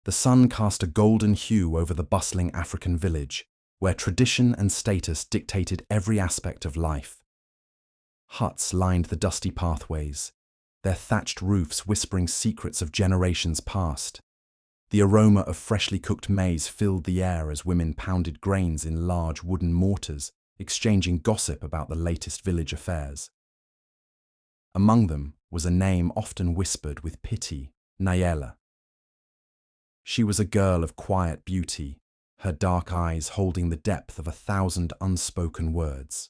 The sun cast a golden hue over the bustling African village, where tradition and status dictated every aspect of life. Huts lined the dusty pathways, their thatched roofs whispering secrets of generations past. The aroma of freshly cooked maize filled the air as women pounded grains in large wooden mortars, exchanging gossip about the latest village affairs. Among them was a name often whispered with pity, Nayela. She was a girl of quiet beauty, her dark eyes holding the depth of 1,000 unspoken words.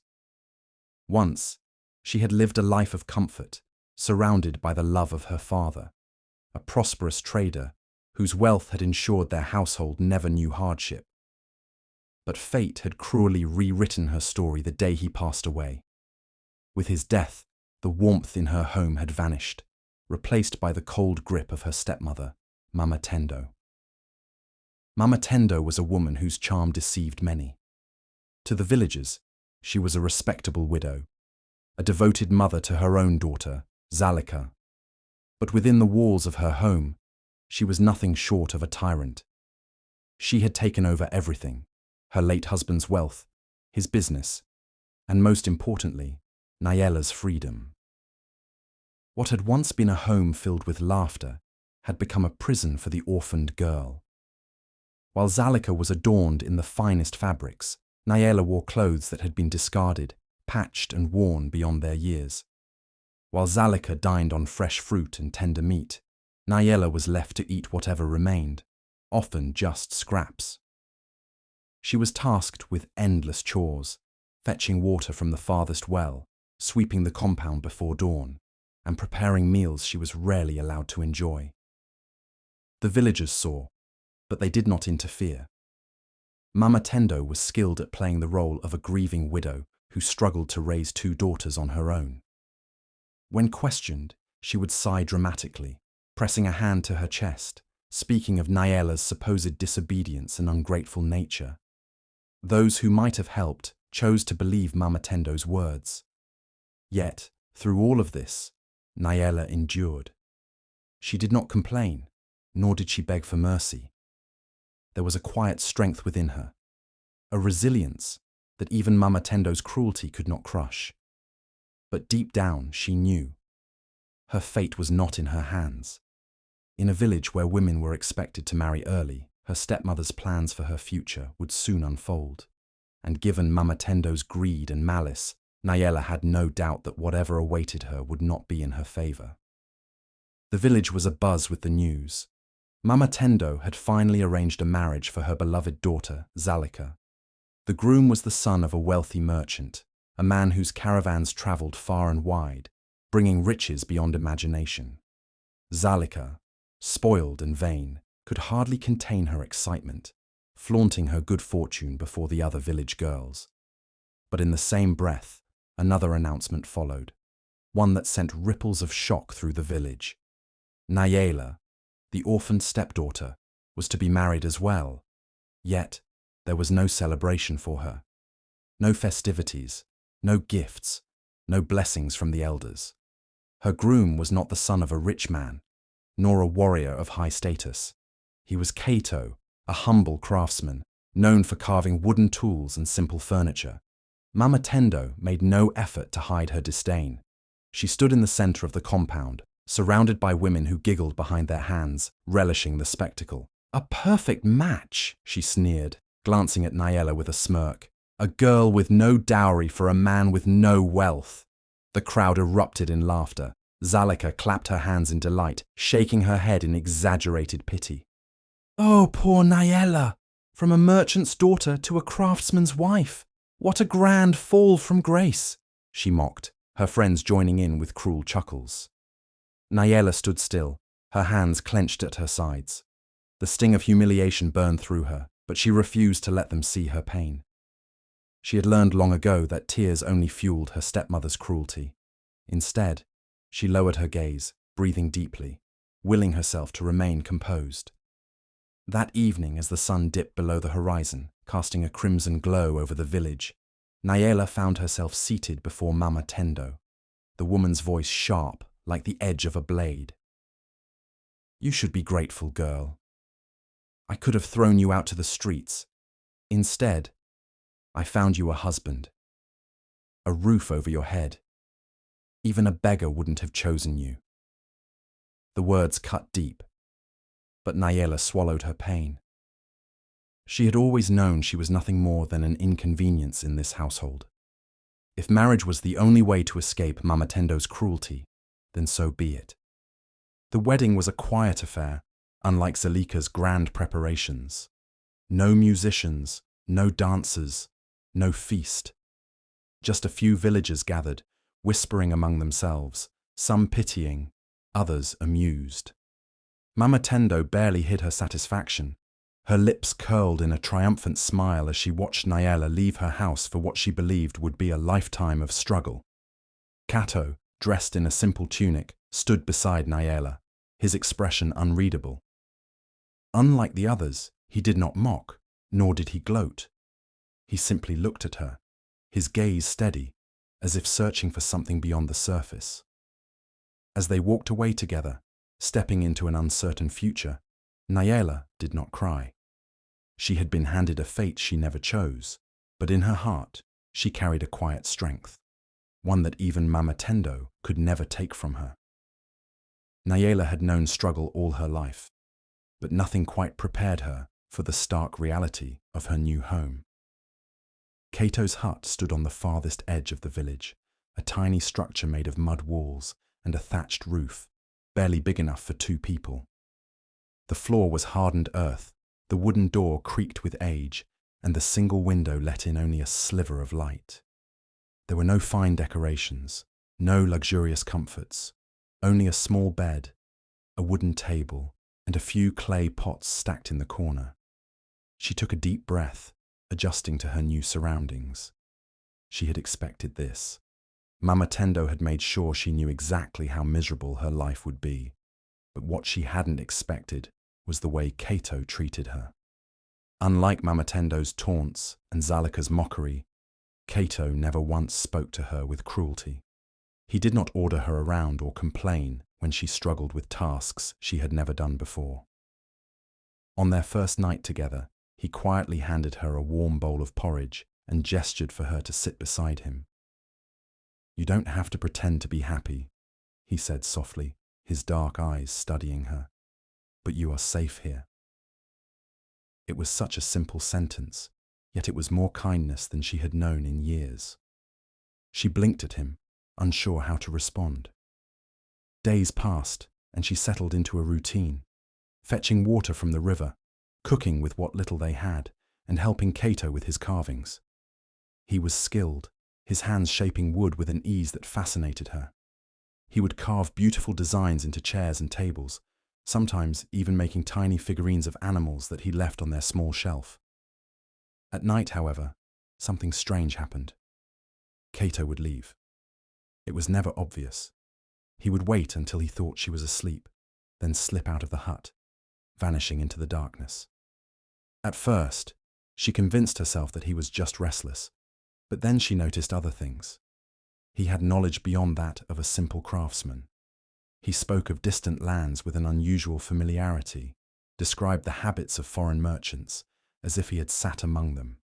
Once, she had lived a life of comfort, surrounded by the love of her father, a prosperous trader whose wealth had ensured their household never knew hardship. But fate had cruelly rewritten her story the day he passed away. With his death, the warmth in her home had vanished, replaced by the cold grip of her stepmother, Mama Tendo. Mama Tendo was a woman whose charm deceived many. To the villagers, she was a respectable widow, a devoted mother to her own daughter, Zalika. But within the walls of her home, she was nothing short of a tyrant. She had taken over everything, her late husband's wealth, his business, and most importantly, Nayela's freedom. What had once been a home filled with laughter had become a prison for the orphaned girl. While Zalika was adorned in the finest fabrics, Nayela wore clothes that had been discarded, patched and worn beyond their years. While Zalika dined on fresh fruit and tender meat, Nayela was left to eat whatever remained, often just scraps. She was tasked with endless chores, fetching water from the farthest well, sweeping the compound before dawn, and preparing meals she was rarely allowed to enjoy. The villagers saw, but they did not interfere. Mama Tendo was skilled at playing the role of a grieving widow who struggled to raise 2 daughters on her own. When questioned, she would sigh dramatically, pressing a hand to her chest, speaking of Nayela's supposed disobedience and ungrateful nature. Those who might have helped chose to believe Mama Tendo's words. Yet, through all of this, Nayela endured. She did not complain, nor did she beg for mercy. There was a quiet strength within her, a resilience that even Mama Tendo's cruelty could not crush. But deep down, she knew. Her fate was not in her hands. In a village where women were expected to marry early, her stepmother's plans for her future would soon unfold. And given Mama Tendo's greed and malice, Nayela had no doubt that whatever awaited her would not be in her favor. The village was abuzz with the news. Mama Tendo had finally arranged a marriage for her beloved daughter, Zalika. The groom was the son of a wealthy merchant, a man whose caravans traveled far and wide, bringing riches beyond imagination. Zalika, spoiled and vain, could hardly contain her excitement, flaunting her good fortune before the other village girls. But in the same breath, another announcement followed, one that sent ripples of shock through the village. Nayela, the orphaned stepdaughter, was to be married as well. Yet, there was no celebration for her. No festivities, no gifts, no blessings from the elders. Her groom was not the son of a rich man, nor a warrior of high status. He was Kato, a humble craftsman, known for carving wooden tools and simple furniture. Mama Tendo made no effort to hide her disdain. She stood in the center of the compound, surrounded by women who giggled behind their hands, relishing the spectacle. "A perfect match," she sneered, glancing at Nayela with a smirk. "A girl with no dowry for a man with no wealth." The crowd erupted in laughter. Zalika clapped her hands in delight, shaking her head in exaggerated pity. "Oh, poor Nayela! From a merchant's daughter to a craftsman's wife! What a grand fall from grace!" she mocked, her friends joining in with cruel chuckles. Nayela stood still, her hands clenched at her sides. The sting of humiliation burned through her, but she refused to let them see her pain. She had learned long ago that tears only fueled her stepmother's cruelty. Instead, she lowered her gaze, breathing deeply, willing herself to remain composed. That evening, as the sun dipped below the horizon, casting a crimson glow over the village, Nayela found herself seated before Mama Tendo, the woman's voice sharp like the edge of a blade. "You should be grateful, girl. I could have thrown you out to the streets. Instead, I found you a husband, a roof over your head. Even a beggar wouldn't have chosen you." The words cut deep, but Nayela swallowed her pain. She had always known she was nothing more than an inconvenience in this household. If marriage was the only way to escape Mama Tendo's cruelty, then so be it. The wedding was a quiet affair, unlike Zalika's grand preparations. No musicians, no dancers, no feast. Just a few villagers gathered, whispering among themselves, some pitying, others amused. Mama Tendo barely hid her satisfaction. Her lips curled in a triumphant smile as she watched Nayela leave her house for what she believed would be a lifetime of struggle. Kato, dressed in a simple tunic, stood beside Nayela, his expression unreadable. Unlike the others, he did not mock, nor did he gloat. He simply looked at her, his gaze steady, as if searching for something beyond the surface. As they walked away together, stepping into an uncertain future, Nayela did not cry. She had been handed a fate she never chose, but in her heart she carried a quiet strength, one that even Mama Tendo could never take from her. Nayela had known struggle all her life, but nothing quite prepared her for the stark reality of her new home. Kato's hut stood on the farthest edge of the village, a tiny structure made of mud walls and a thatched roof, barely big enough for 2 people. The floor was hardened earth, the wooden door creaked with age, and the single window let in only a sliver of light. There were no fine decorations, no luxurious comforts, only a small bed, a wooden table, and a few clay pots stacked in the corner. She took a deep breath, adjusting to her new surroundings. She had expected this. Mama Tendo had made sure she knew exactly how miserable her life would be, but what she hadn't expected was the way Kato treated her. Unlike Mama Tendo's taunts and Zalika's mockery, Kato never once spoke to her with cruelty. He did not order her around or complain when she struggled with tasks she had never done before. On their first night together, he quietly handed her a warm bowl of porridge and gestured for her to sit beside him. "You don't have to pretend to be happy," he said softly, his dark eyes studying her. "But you are safe here." It was such a simple sentence, yet it was more kindness than she had known in years. She blinked at him, unsure how to respond. Days passed, and she settled into a routine, fetching water from the river, cooking with what little they had, and helping Kato with his carvings. He was skilled, his hands shaping wood with an ease that fascinated her. He would carve beautiful designs into chairs and tables, sometimes even making tiny figurines of animals that he left on their small shelf. At night, however, something strange happened. Kato would leave. It was never obvious. He would wait until he thought she was asleep, then slip out of the hut, vanishing into the darkness. At first, she convinced herself that he was just restless, but then she noticed other things. He had knowledge beyond that of a simple craftsman. He spoke of distant lands with an unusual familiarity, described the habits of foreign merchants, as if he had sat among them.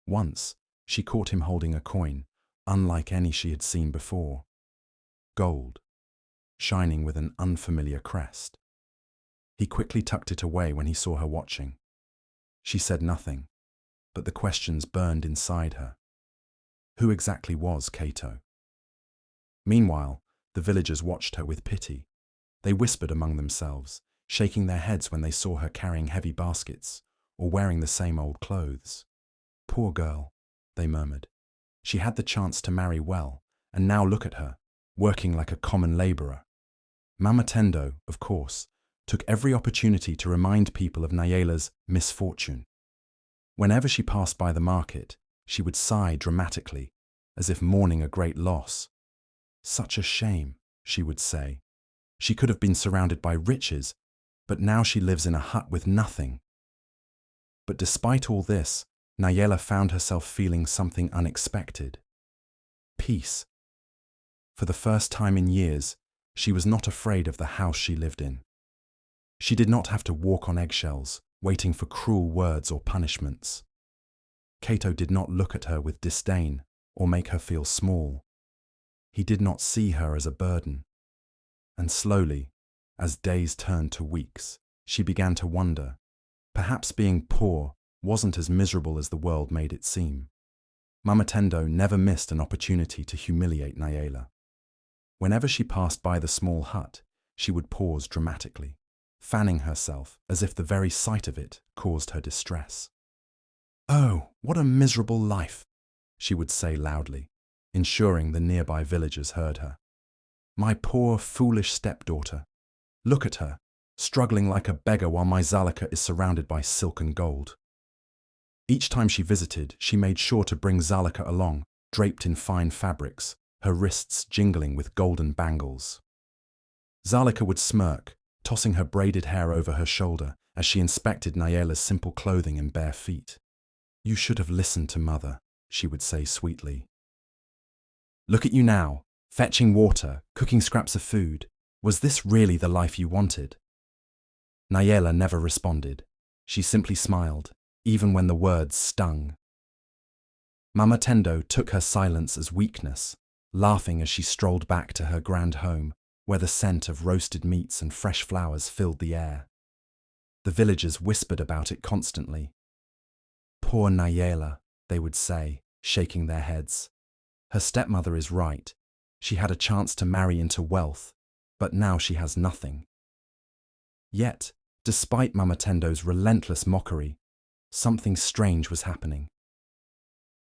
Once, she caught him holding a coin, unlike any she had seen before. Gold, shining with an unfamiliar crest. He quickly tucked it away when he saw her watching. She said nothing, but the questions burned inside her. Who exactly was Kato? Meanwhile, the villagers watched her with pity. They whispered among themselves, shaking their heads when they saw her carrying heavy baskets or wearing the same old clothes. "Poor girl," they murmured. "She had the chance to marry well, and now look at her, working like a common laborer." Mama Tendo, of course, took every opportunity to remind people of Nayela's misfortune. Whenever she passed by the market, she would sigh dramatically, as if mourning a great loss. "Such a shame," she would say. "She could have been surrounded by riches, but now she lives in a hut with nothing." But despite all this, Nayela found herself feeling something unexpected. Peace. For the first time in years, she was not afraid of the house she lived in. She did not have to walk on eggshells, waiting for cruel words or punishments. Kato did not look at her with disdain or make her feel small. He did not see her as a burden. And slowly, as days turned to weeks, she began to wonder, perhaps being poor wasn't as miserable as the world made it seem. Mama Tendo never missed an opportunity to humiliate Nayela. Whenever she passed by the small hut, she would pause dramatically, fanning herself as if the very sight of it caused her distress. "Oh, what a miserable life," she would say loudly, ensuring the nearby villagers heard her. "My poor, foolish stepdaughter. Look at her, struggling like a beggar while my Zalika is surrounded by silk and gold." Each time she visited, she made sure to bring Zalika along, draped in fine fabrics, her wrists jingling with golden bangles. Zalika would smirk, tossing her braided hair over her shoulder as she inspected Nayela's simple clothing and bare feet. "You should have listened to mother," she would say sweetly. "Look at you now, fetching water, cooking scraps of food. Was this really the life you wanted?" Nayela never responded. She simply smiled, even when the words stung. Mama Tendo took her silence as weakness, laughing as she strolled back to her grand home, where the scent of roasted meats and fresh flowers filled the air. The villagers whispered about it constantly. "Poor Nayela," they would say, shaking their heads. "Her stepmother is right. She had a chance to marry into wealth, but now she has nothing." Yet, despite Mama Tendo's relentless mockery, something strange was happening.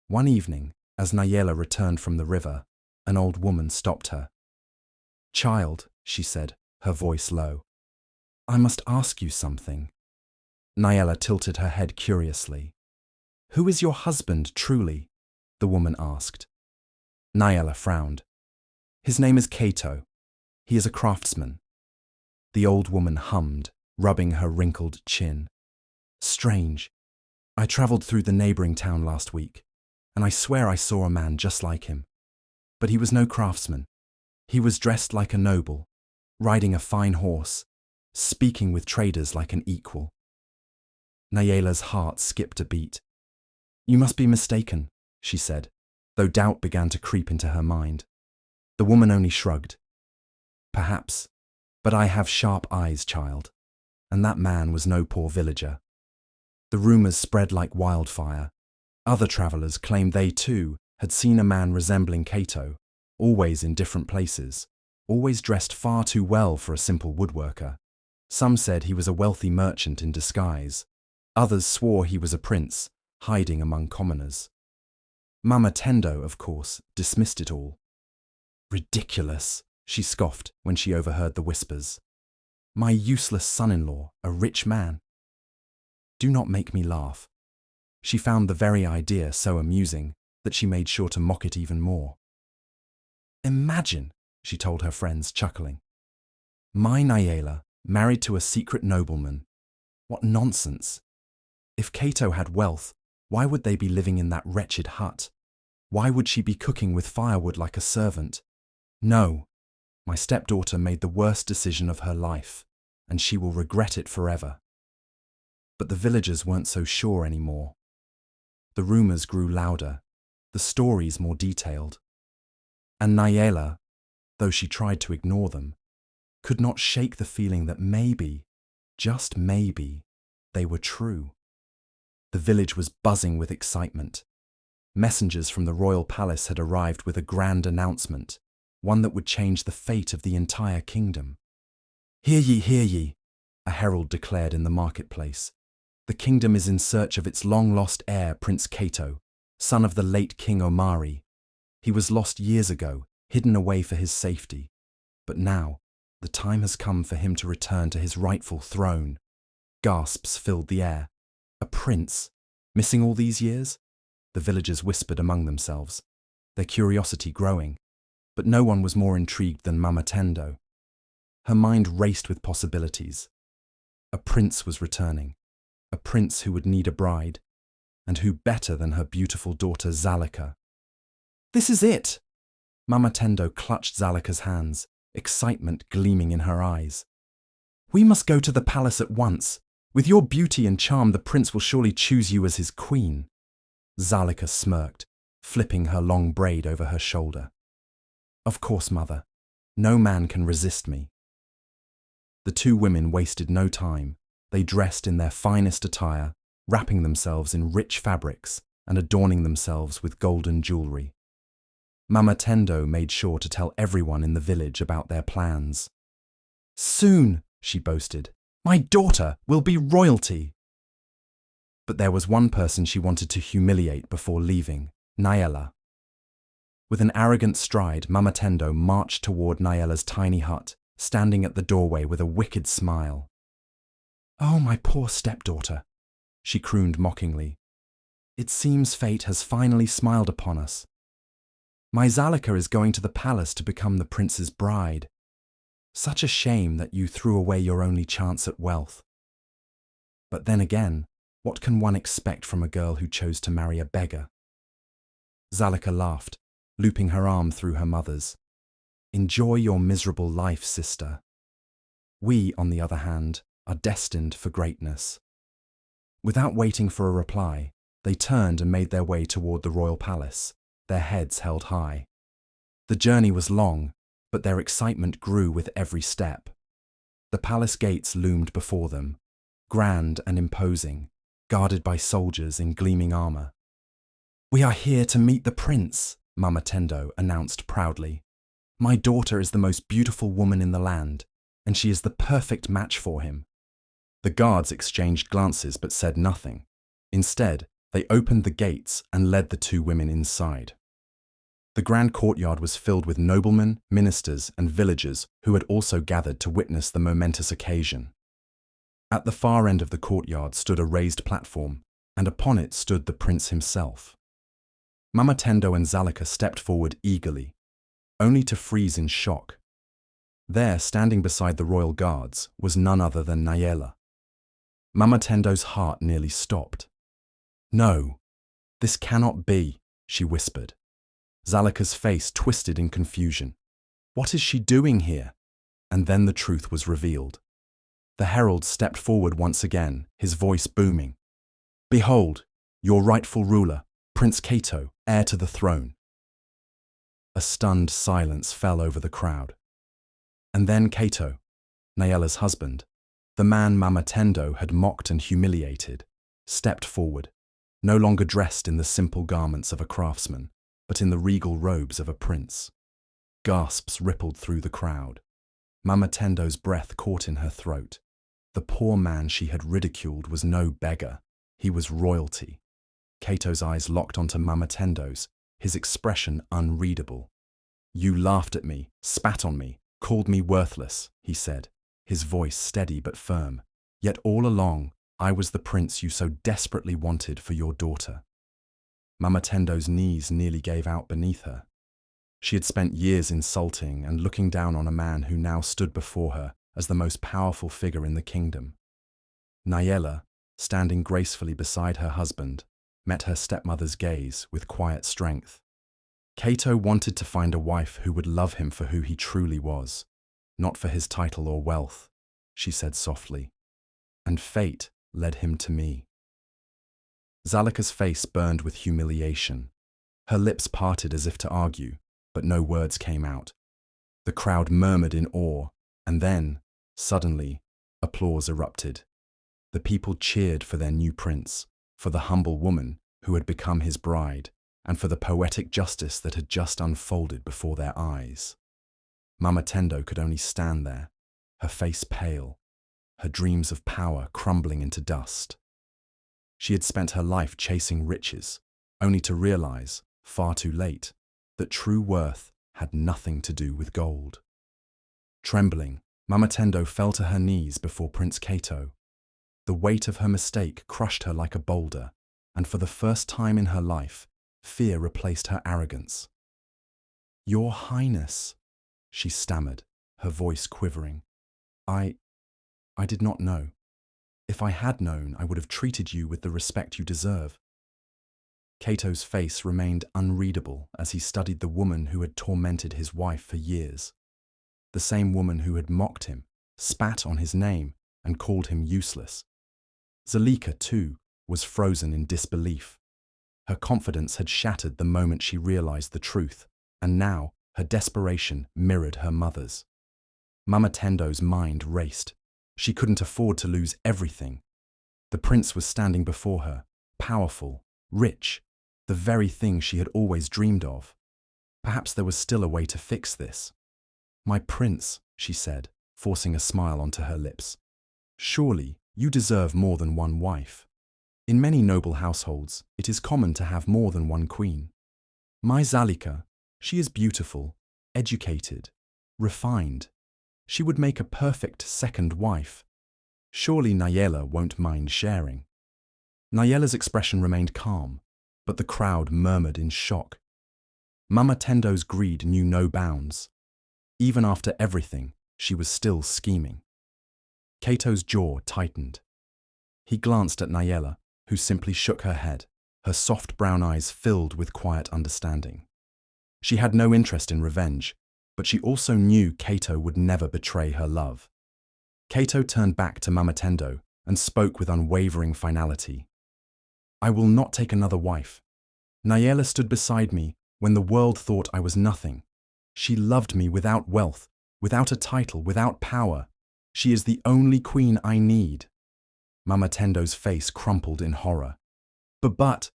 One evening, as Nayela returned from the river, an old woman stopped her. "Child," she said, her voice low, "I must ask you something." Nayela tilted her head curiously. "Who is your husband, truly?" the woman asked. Nayela frowned. "His name is Kato. He is a craftsman." The old woman hummed, rubbing her wrinkled chin. "Strange. I travelled through the neighbouring town last week, and I swear I saw a man just like him. But he was no craftsman. He was dressed like a noble, riding a fine horse, speaking with traders like an equal." Nayela's heart skipped a beat. "You must be mistaken," she said, though doubt began to creep into her mind. The woman only shrugged. "Perhaps, but I have sharp eyes, child, and that man was no poor villager." The rumours spread like wildfire. Other travellers claimed they too had seen a man resembling Kato, always in different places, always dressed far too well for a simple woodworker. Some said he was a wealthy merchant in disguise. Others swore he was a prince, hiding among commoners. Mama Tendo, of course, dismissed it all. "Ridiculous," she scoffed when she overheard the whispers. "My useless son-in-law, a rich man. Do not make me laugh." She found the very idea so amusing that she made sure to mock it even more. "Imagine," she told her friends, chuckling. "My Nayela married to a secret nobleman. What nonsense. If Kato had wealth, why would they be living in that wretched hut? Why would she be cooking with firewood like a servant? No, my stepdaughter made the worst decision of her life, and she will regret it forever." But the villagers weren't so sure anymore. The rumours grew louder, the stories more detailed. And Nayela, though she tried to ignore them, could not shake the feeling that maybe, just maybe, they were true. The village was buzzing with excitement. Messengers from the royal palace had arrived with a grand announcement, one that would change the fate of the entire kingdom. Hear ye," a herald declared in the marketplace. "The kingdom is in search of its long-lost heir, Prince Kato, son of the late King Omari. He was lost years ago, hidden away for his safety. But now, the time has come for him to return to his rightful throne." Gasps filled the air. A prince? Missing all these years? The villagers whispered among themselves, their curiosity growing. But no one was more intrigued than Mama Tendo. Her mind raced with possibilities. A prince was returning, a prince who would need a bride, and who better than her beautiful daughter Zalika? "This is it!" Mama Tendo clutched Zalika's hands, excitement gleaming in her eyes. "We must go to the palace at once. With your beauty and charm, the prince will surely choose you as his queen. Zalika smirked, flipping her long braid over her shoulder. Of course, mother. No man can resist me. The two women wasted no time. They dressed in their finest attire, wrapping themselves in rich fabrics and adorning themselves with golden jewelry. Mama Tendo made sure to tell everyone in the village about their plans. Soon, she boasted, my daughter will be royalty. But there was one person she wanted to humiliate before leaving, Nayela. With an arrogant stride, Mama Tendo marched toward Nayela's tiny hut, standing at the doorway with a wicked smile. Oh, my poor stepdaughter, she crooned mockingly. It seems fate has finally smiled upon us. My Zalika is going to the palace to become the prince's bride. Such a shame that you threw away your only chance at wealth. But then again, what can one expect from a girl who chose to marry a beggar? Zalika laughed, looping her arm through her mother's. Enjoy your miserable life, sister. We, on the other hand, are destined for greatness. Without waiting for a reply, they turned and made their way toward the royal palace, their heads held high. The journey was long, but their excitement grew with every step. The palace gates loomed before them, grand and imposing, guarded by soldiers in gleaming armor. We are here to meet the prince, Mama Tendo announced proudly. My daughter is the most beautiful woman in the land, and she is the perfect match for him. The guards exchanged glances but said nothing. Instead, they opened the gates and led the two women inside. The grand courtyard was filled with noblemen, ministers, and villagers who had also gathered to witness the momentous occasion. At the far end of the courtyard stood a raised platform, and upon it stood the prince himself. Mama Tendo and Zalika stepped forward eagerly, only to freeze in shock. There, standing beside the royal guards, was none other than Nayela. Mama Tendo's heart nearly stopped. No, this cannot be, she whispered. Zalika's face twisted in confusion. What is she doing here? And then the truth was revealed. The herald stepped forward once again, his voice booming. Behold, your rightful ruler, Prince Kato, heir to the throne. A stunned silence fell over the crowd. And then Kato, Nayela's husband, the man Mama Tendo had mocked and humiliated, stepped forward, no longer dressed in the simple garments of a craftsman, but in the regal robes of a prince. Gasps rippled through the crowd. Mama Tendo's breath caught in her throat. The poor man she had ridiculed was no beggar. He was royalty. Kato's eyes locked onto Mama Tendo's, his expression unreadable. You laughed at me, spat on me, called me worthless, he said, his voice steady but firm. Yet all along, I was the prince you so desperately wanted for your daughter. Mama Tendo's knees nearly gave out beneath her. She had spent years insulting and looking down on a man who now stood before her as the most powerful figure in the kingdom. Nayela, standing gracefully beside her husband, met her stepmother's gaze with quiet strength. Kato wanted to find a wife who would love him for who he truly was, not for his title or wealth, she said softly. And fate led him to me. Zalika's face burned with humiliation. Her lips parted as if to argue, but no words came out. The crowd murmured in awe, and then, suddenly, applause erupted. The people cheered for their new prince, for the humble woman who had become his bride, and for the poetic justice that had just unfolded before their eyes. Mama Tendo could only stand there, her face pale, her dreams of power crumbling into dust. She had spent her life chasing riches, only to realize, far too late, that true worth had nothing to do with gold. Trembling, Mama Tendo fell to her knees before Prince Kato. The weight of her mistake crushed her like a boulder, and for the first time in her life, fear replaced her arrogance. Your Highness, she stammered, her voice quivering. I did not know. If I had known, I would have treated you with the respect you deserve. Kato's face remained unreadable as he studied the woman who had tormented his wife for years. The same woman who had mocked him, spat on his name, and called him useless. Zalika, too, was frozen in disbelief. Her confidence had shattered the moment she realized the truth, and now her desperation mirrored her mother's. Mama Tendo's mind raced. She couldn't afford to lose everything. The prince was standing before her, powerful, rich, the very thing she had always dreamed of. Perhaps there was still a way to fix this. "My prince," she said, forcing a smile onto her lips. "Surely you deserve more than one wife. In many noble households, it is common to have more than one queen. My Zalika, she is beautiful, educated, refined. She would make a perfect second wife. Surely Nayela won't mind sharing." Nayela's expression remained calm, but the crowd murmured in shock. Mama Tendo's greed knew no bounds. Even after everything, she was still scheming. Kato's jaw tightened. He glanced at Nayela, who simply shook her head, her soft brown eyes filled with quiet understanding. She had no interest in revenge, but she also knew Kato would never betray her love. Kato turned back to Mama Tendo and spoke with unwavering finality. "I will not take another wife. Nayela stood beside me when the world thought I was nothing. She loved me without wealth, without a title, without power. She is the only queen I need." Mama Tendo's face crumpled in horror. But,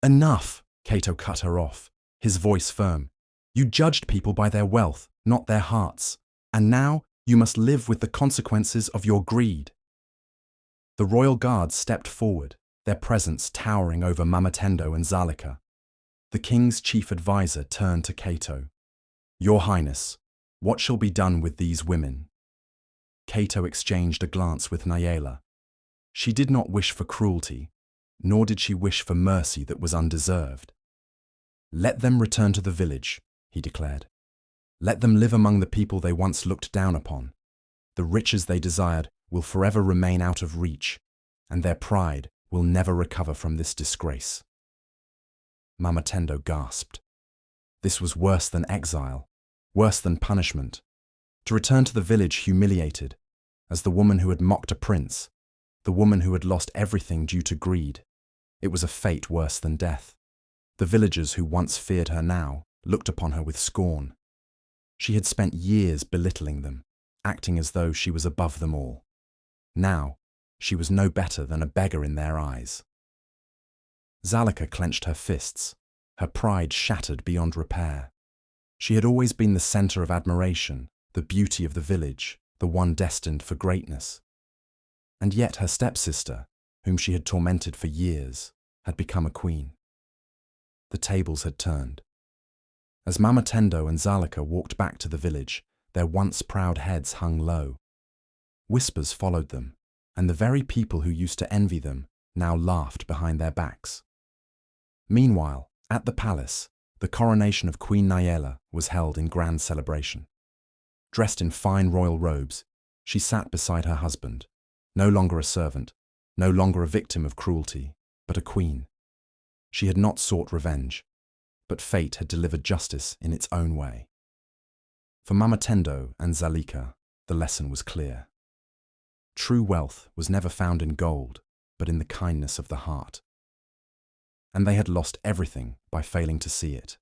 enough, Kato cut her off, his voice firm. "You judged people by their wealth, not their hearts. And now you must live with the consequences of your greed." The royal guards stepped forward, their presence towering over Mama Tendo and Zalika. The king's chief advisor turned to Kato. "Your Highness, what shall be done with these women?" Kato exchanged a glance with Nayela. She did not wish for cruelty, nor did she wish for mercy that was undeserved. "Let them return to the village," he declared. "Let them live among the people they once looked down upon. The riches they desired will forever remain out of reach, and their pride will never recover from this disgrace." Mama Tendo gasped. This was worse than exile, worse than punishment. To return to the village humiliated, as the woman who had mocked a prince, the woman who had lost everything due to greed. It was a fate worse than death. The villagers who once feared her now looked upon her with scorn. She had spent years belittling them, acting as though she was above them all. Now, she was no better than a beggar in their eyes. Zalika clenched her fists, her pride shattered beyond repair. She had always been the center of admiration, the beauty of the village, the one destined for greatness. And yet her stepsister, whom she had tormented for years, had become a queen. The tables had turned. As Mama Tendo and Zalika walked back to the village, their once proud heads hung low. Whispers followed them, and the very people who used to envy them now laughed behind their backs. Meanwhile, at the palace, the coronation of Queen Nayela was held in grand celebration. Dressed in fine royal robes, she sat beside her husband, no longer a servant, no longer a victim of cruelty, but a queen. She had not sought revenge, but fate had delivered justice in its own way. For Mama Tendo and Zalika, the lesson was clear. True wealth was never found in gold, but in the kindness of the heart. And they had lost everything by failing to see it.